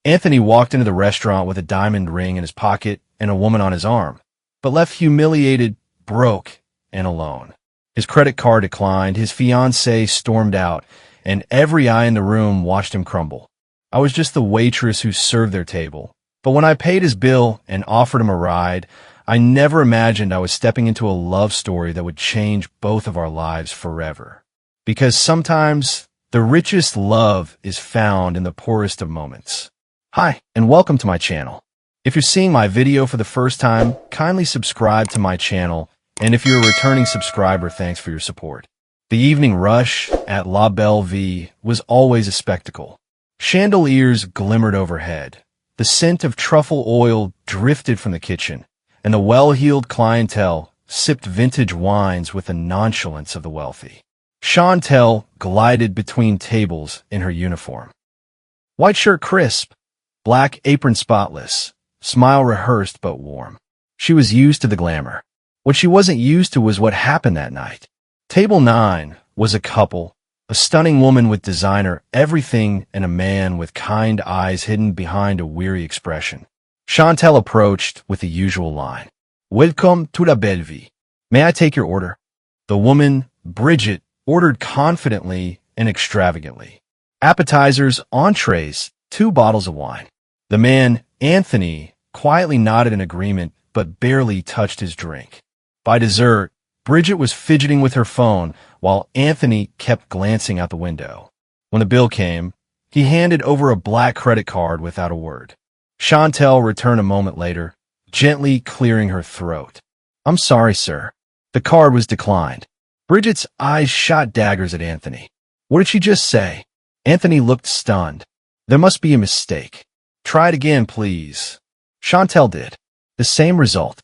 Anthony walked into the restaurant with a diamond ring in his pocket and a woman on his arm, but left humiliated, broke, and alone. His credit card declined, his fiancée stormed out, and every eye in the room watched him crumble. I was just the waitress who served their table. But when I paid his bill and offered him a ride, I never imagined I was stepping into a love story that would change both of our lives forever. Because sometimes the richest love is found in the poorest of moments. Hi, and welcome to my channel. If you're seeing my video for the first time, kindly subscribe to my channel, and if you're a returning subscriber, thanks for your support. The evening rush at La Belle Vie was always a spectacle. Chandeliers glimmered overhead. The scent of truffle oil drifted from the kitchen, and the well-heeled clientele sipped vintage wines with the nonchalance of the wealthy. Chantel glided between tables in her uniform. White shirt crisp, black apron spotless, smile rehearsed but warm. She was used to the glamour. What she wasn't used to was what happened that night. Table 9 was a couple, a stunning woman with designer everything and a man with kind eyes hidden behind a weary expression. Chantel approached with the usual line. "Welcome to La Belle Vie. May I take your order?" The woman, Bridget, ordered confidently and extravagantly. Appetizers, entrees, 2 bottles of wine. The man, Anthony, quietly nodded in agreement but barely touched his drink. By dessert, Bridget was fidgeting with her phone while Anthony kept glancing out the window. When the bill came, he handed over a black credit card without a word. Chantel returned a moment later, gently clearing her throat. "I'm sorry, sir. The card was declined." Bridget's eyes shot daggers at Anthony. "What did she just say?" Anthony looked stunned. "There must be a mistake. Try it again, please." Chantel did. The same result.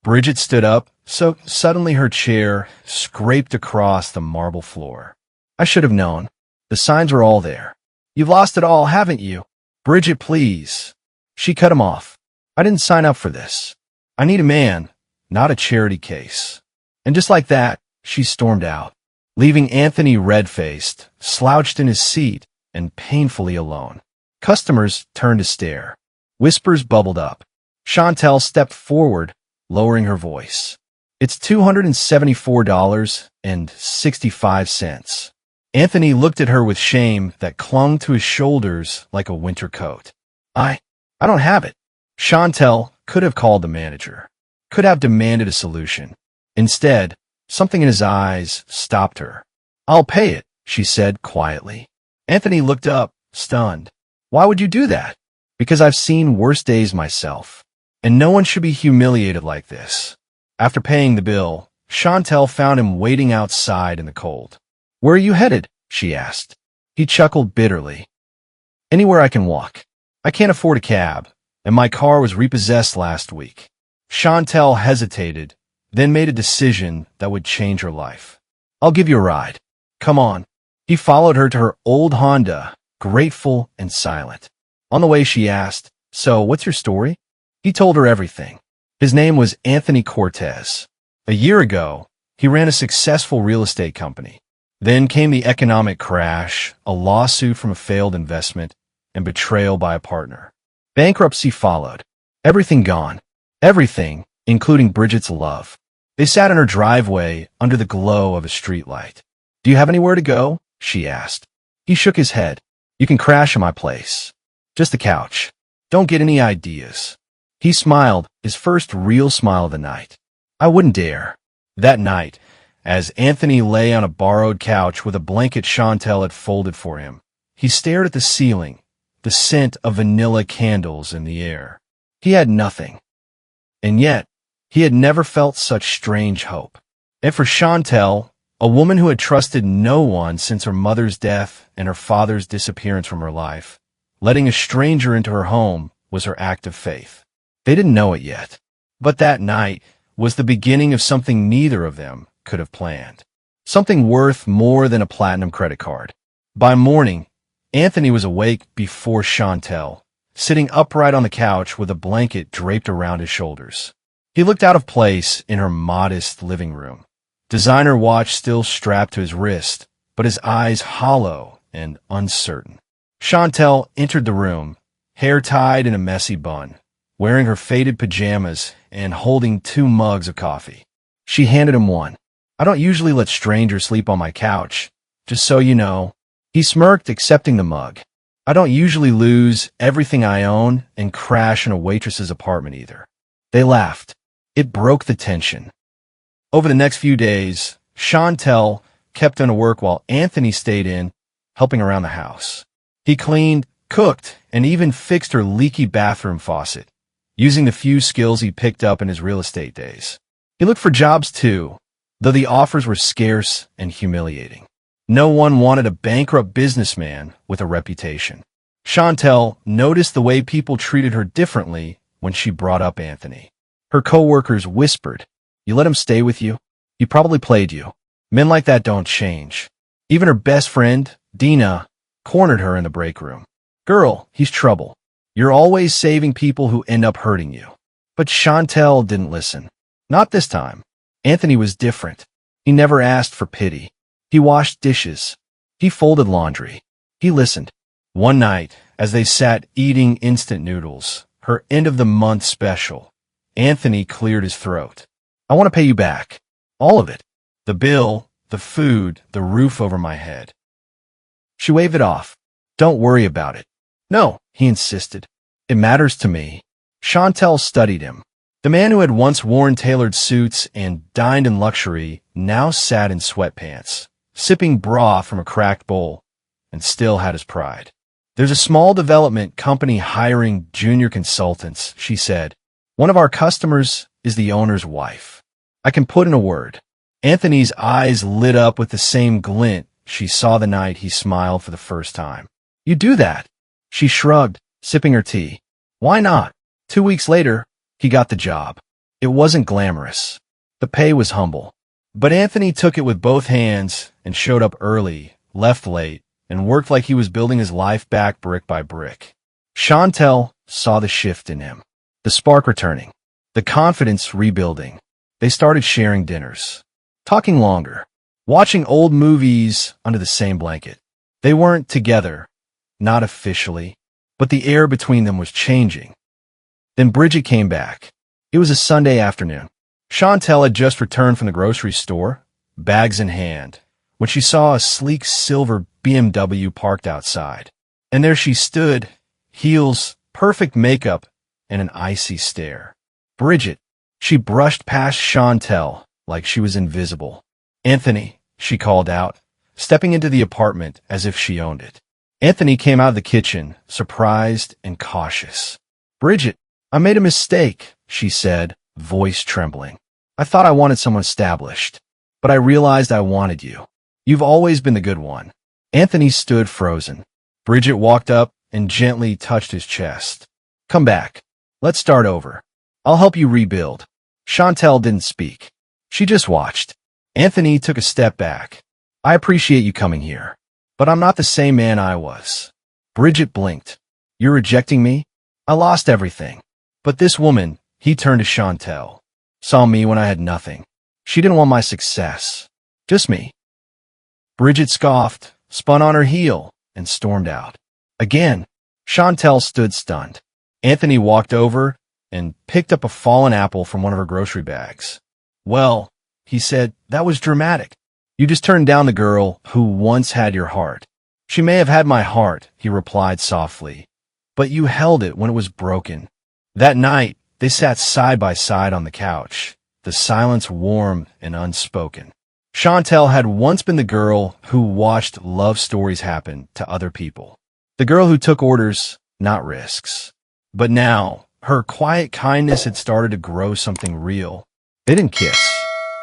Bridget stood up, so suddenly her chair scraped across the marble floor. "I should have known. The signs were all there. You've lost it all, haven't you?" "Bridget, please." She cut him off. "I didn't sign up for this. I need a man, not a charity case." And just like that, she stormed out, leaving Anthony red-faced, slouched in his seat, and painfully alone. Customers turned to stare. Whispers bubbled up. Chantel stepped forward, lowering her voice. "It's $274.65. Anthony looked at her with shame that clung to his shoulders like a winter coat. I don't have it." Chantel could have called the manager, could have demanded a solution. Instead, something in his eyes stopped her. "I'll pay it," she said quietly. Anthony looked up, stunned. "Why would you do that?" "Because I've seen worse days myself, and no one should be humiliated like this." After paying the bill, Chantel found him waiting outside in the cold. "Where are you headed?" she asked. He chuckled bitterly. "Anywhere I can walk. I can't afford a cab, and my car was repossessed last week." Chantel hesitated, then made a decision that would change her life. "I'll give you a ride. Come on." He followed her to her old Honda, grateful and silent. On the way, she asked, "So, what's your story?" He told her everything. His name was Anthony Cortez. A year ago, he ran a successful real estate company. Then came the economic crash, a lawsuit from a failed investment, and betrayal by a partner. Bankruptcy followed. Everything gone. Everything, including Bridget's love. They sat in her driveway under the glow of a streetlight. "Do you have anywhere to go?" she asked. He shook his head. "You can crash at my place. Just the couch. Don't get any ideas." He smiled, his first real smile of the night. "I wouldn't dare." That night, as Anthony lay on a borrowed couch with a blanket Chantel had folded for him, he stared at the ceiling, the scent of vanilla candles in the air. He had nothing. And yet, he had never felt such strange hope. And for Chantel, a woman who had trusted no one since her mother's death and her father's disappearance from her life, letting a stranger into her home was her act of faith. They didn't know it yet, but that night was the beginning of something neither of them could have planned. Something worth more than a platinum credit card. By morning, Anthony was awake before Chantel, sitting upright on the couch with a blanket draped around his shoulders. He looked out of place in her modest living room. Designer watch still strapped to his wrist, but his eyes hollow and uncertain. Chantel entered the room, hair tied in a messy bun, wearing her faded pajamas and holding 2 mugs of coffee. She handed him one. "I don't usually let strangers sleep on my couch, just so you know." He smirked, accepting the mug. "I don't usually lose everything I own and crash in a waitress's apartment either." They laughed. It broke the tension. Over the next few days, Chantel kept on work while Anthony stayed in, helping around the house. He cleaned, cooked, and even fixed her leaky bathroom faucet, using the few skills he picked up in his real estate days. He looked for jobs too, though the offers were scarce and humiliating. No one wanted a bankrupt businessman with a reputation. Chantel noticed the way people treated her differently when she brought up Anthony. Her coworkers whispered, "You let him stay with you? He probably played you." Men like that don't change. Even her best friend, Dina, cornered her in the break room. "Girl, he's trouble. You're always saving people who end up hurting you." But Chantel didn't listen. Not this time. Anthony was different. He never asked for pity. He washed dishes. He folded laundry. He listened. One night, as they sat eating instant noodles, her end-of-the-month special, Anthony cleared his throat. "I want to pay you back. All of it. The bill, the food, the roof over my head." She waved it off. "Don't worry about it." "No," he insisted. "It matters to me." Chantel studied him. The man who had once worn tailored suits and dined in luxury now sat in sweatpants, sipping broth from a cracked bowl, and still had his pride. "There's a small development company hiring junior consultants," she said. "One of our customers is the owner's wife. I can put in a word." Anthony's eyes lit up with the same glint she saw the night he smiled for the first time. "You do that?" She shrugged, sipping her tea. "Why not?" 2 weeks later, he got the job. It wasn't glamorous. The pay was humble. But Anthony took it with both hands and showed up early, left late, and worked like he was building his life back brick by brick. Chantel saw the shift in him, the spark returning, the confidence rebuilding. They started sharing dinners, talking longer, watching old movies under the same blanket. They weren't together, not officially, but the air between them was changing. Then Bridget came back. It was a Sunday afternoon. Chantel had just returned from the grocery store, bags in hand, when she saw a sleek silver BMW parked outside. And there she stood, heels, perfect makeup, and an icy stare. "Bridget." She brushed past Chantel like she was invisible. "Anthony," she called out, stepping into the apartment as if she owned it. Anthony came out of the kitchen, surprised and cautious. "Bridget, I made a mistake," she said, voice trembling. "I thought I wanted someone established, but I realized I wanted you. You've always been the good one." Anthony stood frozen. Bridget walked up and gently touched his chest. "Come back. Let's start over. I'll help you rebuild." Chantel didn't speak. She just watched. Anthony took a step back. "I appreciate you coming here, but I'm not the same man I was." Bridget blinked. "You're rejecting me? I lost everything. But this woman," he turned to Chantel, "saw me when I had nothing. She didn't want my success. Just me." Bridget scoffed, spun on her heel, and stormed out. Again, Chantel stood stunned. Anthony walked over and picked up a fallen apple from one of her grocery bags. "Well," he said, "that was dramatic. You just turned down the girl who once had your heart." "She may have had my heart," he replied softly, "but you held it when it was broken." That night, they sat side by side on the couch, the silence warm and unspoken. Chantel had once been the girl who watched love stories happen to other people. The girl who took orders, not risks. But now, her quiet kindness had started to grow something real. They didn't kiss.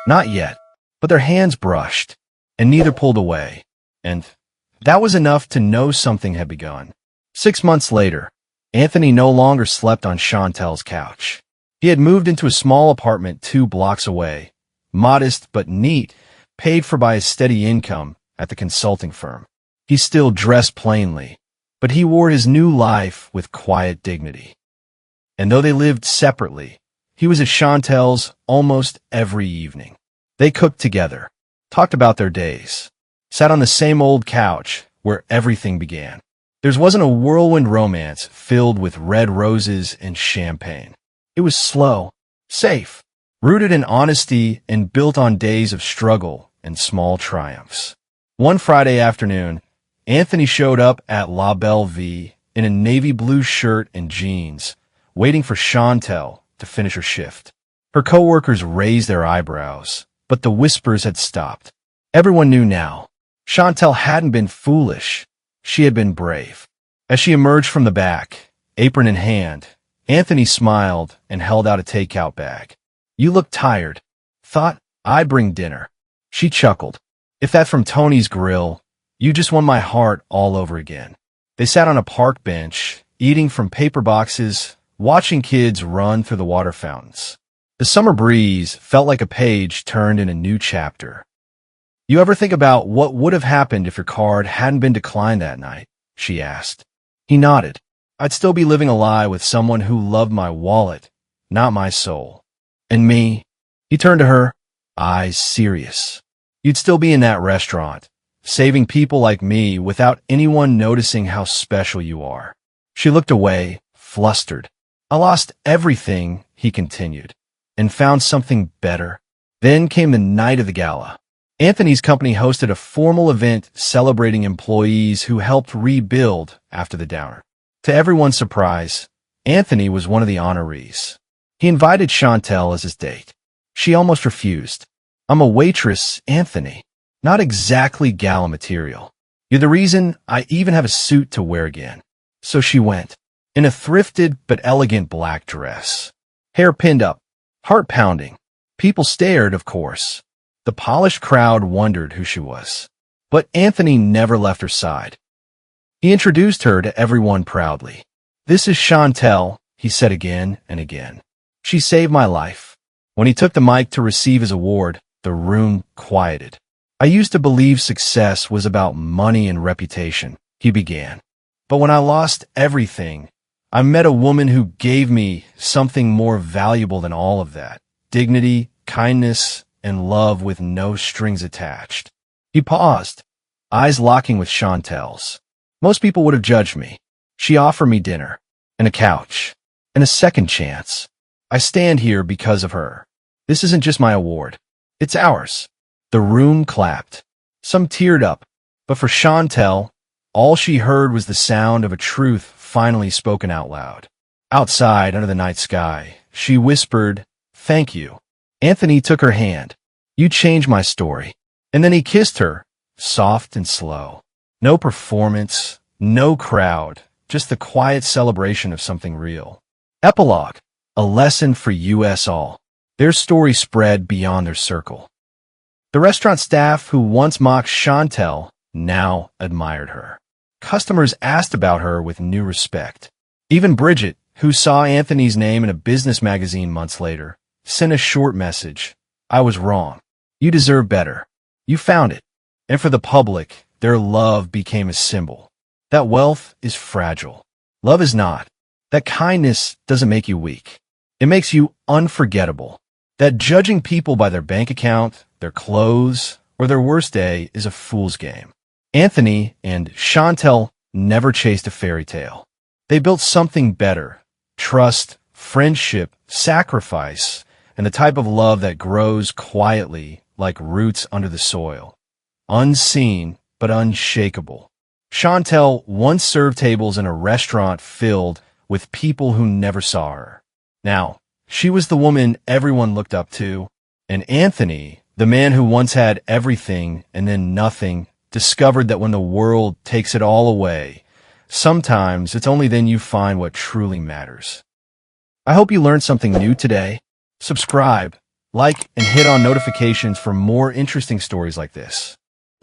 Not yet. But their hands brushed, and neither pulled away. And that was enough to know something had begun. 6 months later, Anthony no longer slept on Chantel's couch. He had moved into a small apartment 2 blocks away, modest but neat, paid for by his steady income at the consulting firm. He still dressed plainly, but he wore his new life with quiet dignity. And though they lived separately, he was at Chantel's almost every evening. They cooked together, talked about their days, sat on the same old couch where everything began. Theirs wasn't a whirlwind romance filled with red roses and champagne. It was slow, safe, rooted in honesty and built on days of struggle and small triumphs. One Friday afternoon, Anthony showed up at La Belle Vie in a navy blue shirt and jeans, waiting for Chantel to finish her shift. Her coworkers raised their eyebrows, but the whispers had stopped. Everyone knew now. Chantel hadn't been foolish. She had been brave. As she emerged from the back, apron in hand, Anthony smiled and held out a takeout bag. "You look tired. Thought I'd bring dinner." She chuckled. "If that's from Tony's Grill, you just won my heart all over again." They sat on a park bench, eating from paper boxes, watching kids run through the water fountains. The summer breeze felt like a page turned in a new chapter. "You ever think about what would have happened if your card hadn't been declined that night?" she asked. He nodded. "I'd still be living a lie with someone who loved my wallet, not my soul." "And me?" He turned to her, eyes serious. "You'd still be in that restaurant, saving people like me without anyone noticing how special you are." She looked away, flustered. "I lost everything," he continued, "and found something better." Then came the night of the gala. Anthony's company hosted a formal event celebrating employees who helped rebuild after the downer. To everyone's surprise, Anthony was one of the honorees. He invited Chantel as his date. She almost refused. "I'm a waitress, Anthony. Not exactly gala material. You're the reason I even have a suit to wear again." So she went, in a thrifted but elegant black dress. Hair pinned up, heart pounding. People stared, of course. The polished crowd wondered who she was. But Anthony never left her side. He introduced her to everyone proudly. "This is Chantel," he said again and again. "She saved my life." When he took the mic to receive his award, the room quieted. "I used to believe success was about money and reputation," he began. "But when I lost everything, I met a woman who gave me something more valuable than all of that. Dignity, kindness, and love with no strings attached." He paused, eyes locking with Chantel's. "Most people would have judged me. She offered me dinner, and a couch, and a second chance. I stand here because of her. This isn't just my award. It's ours." The room clapped. Some teared up, but for Chantel, all she heard was the sound of a truth finally spoken out loud. Outside, under the night sky, she whispered, "Thank you." Anthony took her hand. "You changed my story." And then he kissed her, soft and slow. No performance, no crowd, just the quiet celebration of something real. Epilogue, a lesson for us all. Their story spread beyond their circle. The restaurant staff who once mocked Chantel now admired her. Customers asked about her with new respect. Even Bridget, who saw Anthony's name in a business magazine months later, sent a short message. "I was wrong. You deserve better. You found it." And for the public, their love became a symbol. That wealth is fragile. Love is not. That kindness doesn't make you weak. It makes you unforgettable. That judging people by their bank account, their clothes, or their worst day is a fool's game. Anthony and Chantel never chased a fairy tale. They built something better. Trust, friendship, sacrifice, and the type of love that grows quietly like roots under the soil. Unseen, but unshakable. Chantel once served tables in a restaurant filled with people who never saw her. Now, she was the woman everyone looked up to, and Anthony, the man who once had everything and then nothing, discovered that when the world takes it all away, sometimes it's only then you find what truly matters. I hope you learned something new today. Subscribe, like, and hit on notifications for more interesting stories like this.